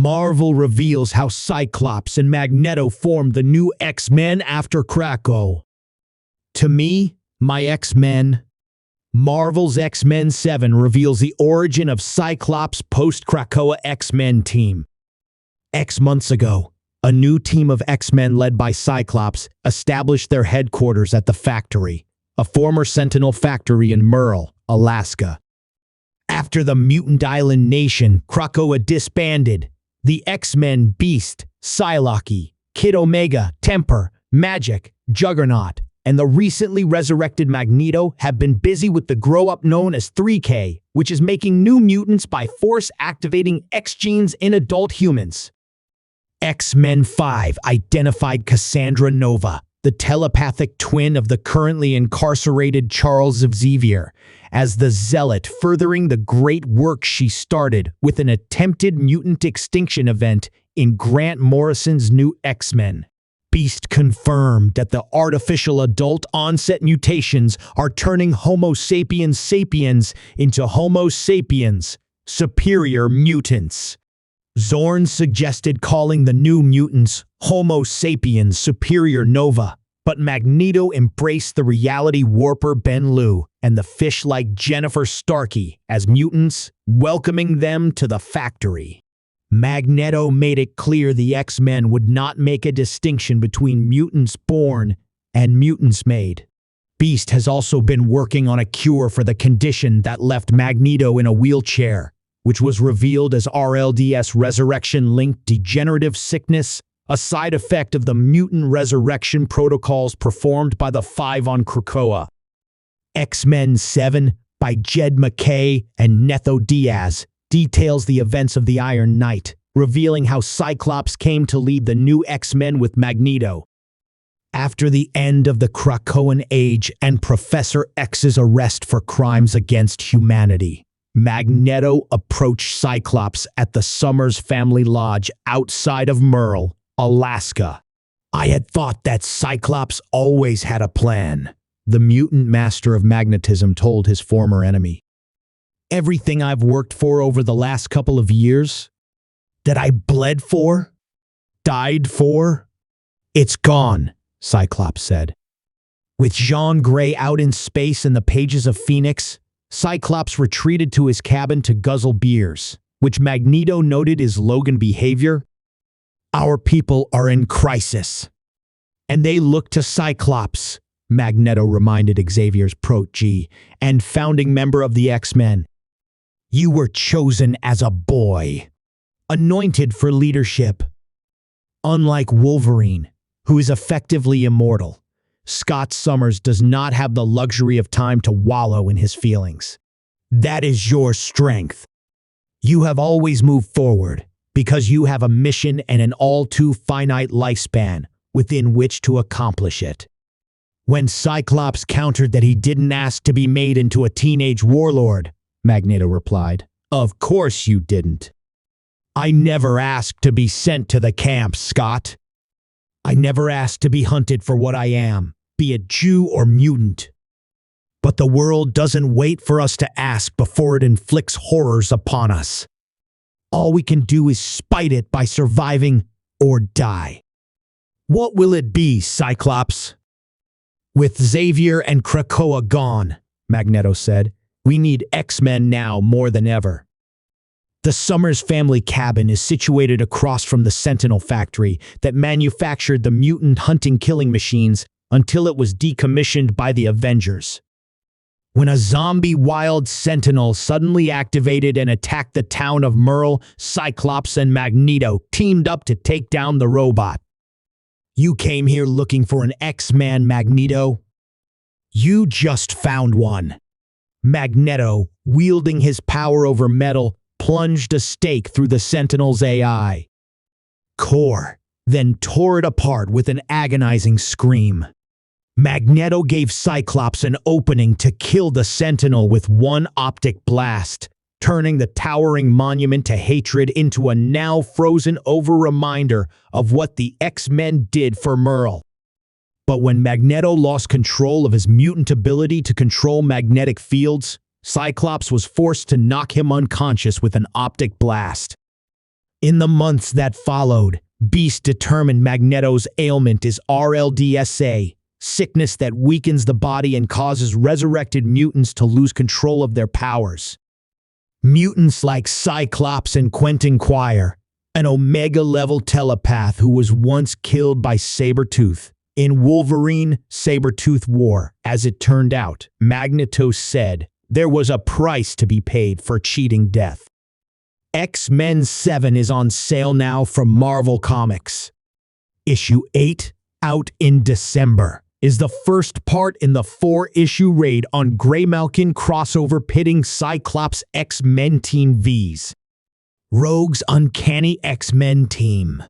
Marvel reveals how Cyclops and Magneto formed the new X-Men after Krakoa. To me, my X-Men. Marvel's X-Men 7 reveals the origin of Cyclops' post-Krakoa X-Men team. X months ago, a new team of X-Men led by Cyclops established their headquarters at the Factory, a former Sentinel factory in Merle, Alaska. After the mutant island nation, Krakoa disbanded, the X-Men Beast, Psylocke, Kid Omega, Temper, Magik, Juggernaut, and the recently resurrected Magneto have been busy with the grow-up known as 3K, which is making new mutants by force-activating X genes in adult humans. X-Men 5 identified Cassandra Nova, the telepathic twin of the currently incarcerated Charles Xavier, as the Zealot, furthering the great work she started with an attempted mutant extinction event in Grant Morrison's new X-Men. Beast confirmed that the artificial adult-onset mutations are turning Homo sapiens sapiens into Homo sapiens, superior mutants. Zorn suggested calling the new mutants Homo sapiens superior nova, but Magneto embraced the reality warper Ben Liu and the fish-like Jennifer Starkey as mutants, welcoming them to the Factory. Magneto made it clear the X-Men would not make a distinction between mutants born and mutants made. Beast has also been working on a cure for the condition that left Magneto in a wheelchair, which was revealed as RLDS resurrection-linked degenerative sickness, a side effect of the mutant resurrection protocols performed by the Five on Krakoa. X-Men 7 by Jed MacKay and Netho Diaz details the events of the Iron Knight, revealing how Cyclops came to lead the new X-Men with Magneto. After the end of the Krakoan Age and Professor X's arrest for crimes against humanity, Magneto approached Cyclops at the Summers family lodge outside of Merle, Alaska. "I had thought that Cyclops always had a plan," the mutant master of magnetism told his former enemy. "Everything I've worked for over the last couple of years, that I bled for, died for, it's gone," Cyclops said. With Jean Grey out in space and the pages of Phoenix, Cyclops retreated to his cabin to guzzle beers, which Magneto noted is Logan behavior. "Our people are in crisis, and they look to Cyclops," Magneto reminded Xavier's protege and founding member of the X-Men. "You were chosen as a boy, anointed for leadership. Unlike Wolverine, who is effectively immortal, Scott Summers does not have the luxury of time to wallow in his feelings. That is your strength. You have always moved forward because you have a mission and an all-too-finite lifespan within which to accomplish it." When Cyclops countered that he didn't ask to be made into a teenage warlord, Magneto replied, "Of course you didn't. I never asked to be sent to the camp, Scott. I never asked to be hunted for what I am, be it Jew or mutant. But the world doesn't wait for us to ask before it inflicts horrors upon us. All we can do is spite it by surviving or die. What will it be, Cyclops?" "With Xavier and Krakoa gone," Magneto said, "we need X-Men now more than ever." The Summers family cabin is situated across from the Sentinel factory that manufactured the mutant hunting-killing machines until it was decommissioned by the Avengers. When a zombie wild Sentinel suddenly activated and attacked the town of Merle, Cyclops and Magneto teamed up to take down the robot. "You came here looking for an X-Man, Magneto? You just found one." Magneto, wielding his power over metal, plunged a stake through the Sentinel's AI core, then tore it apart with an agonizing scream. Magneto gave Cyclops an opening to kill the Sentinel with one optic blast, turning the towering monument to hatred into a now frozen-over reminder of what the X-Men did for Merle. But when Magneto lost control of his mutant ability to control magnetic fields, Cyclops was forced to knock him unconscious with an optic blast. In the months that followed, Beast determined Magneto's ailment is RLDSA, sickness that weakens the body and causes resurrected mutants to lose control of their powers. Mutants like Cyclops and Quire, an Omega-level telepath who was once killed by Sabretooth. In Wolverine-Sabretooth War, as it turned out, Magneto said there was a price to be paid for cheating death. X-Men 7 is on sale now from Marvel Comics. Issue 8, out in December, is the first part in the 4-issue raid on Graymalkin crossover pitting Cyclops X-Men Team V's Rogue's Uncanny X-Men Team.